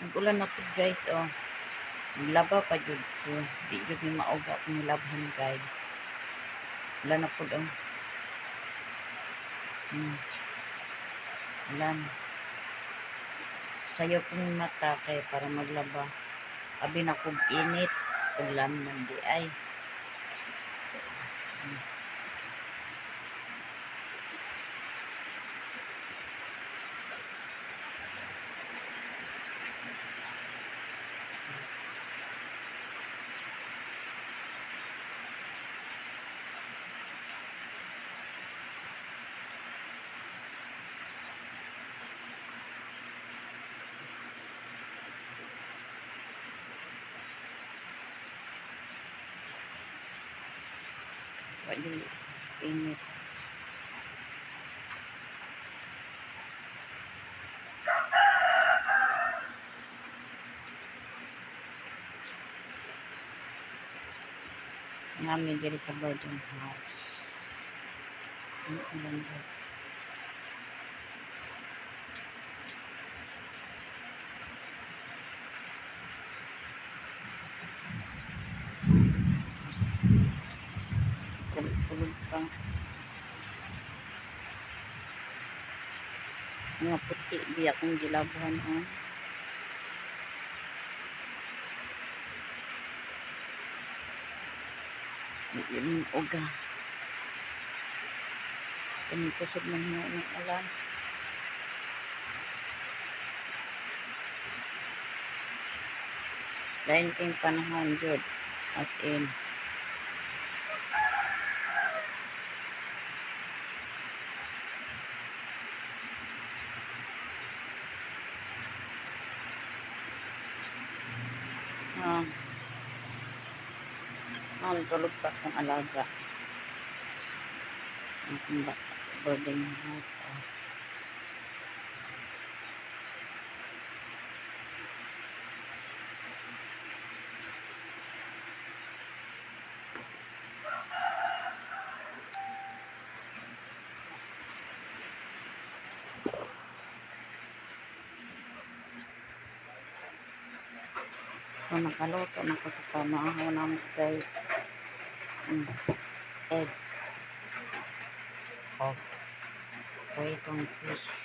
Nag-ulan na po guys, oh. Naglaba pa jud ko. Di jud ni mauga kung nilabhan guys. Wala na po, oh. Ulan. Sayo pong mata kay para maglaba. Abi na kong init. Ulan man di ay. Wala init. Namin diri sa boarding house. Ulan ba? Kulog pa. Mga puti di akong gilabhan, oh. Yung uga. Kusog man ng ulan. Dahil kayong panahon jud. As in. Tulog pa akong alaga. Ang boarding house. Oh. So, nakaluto na ko sa pamahaw namin guys. Egg. Oh. Itong fish.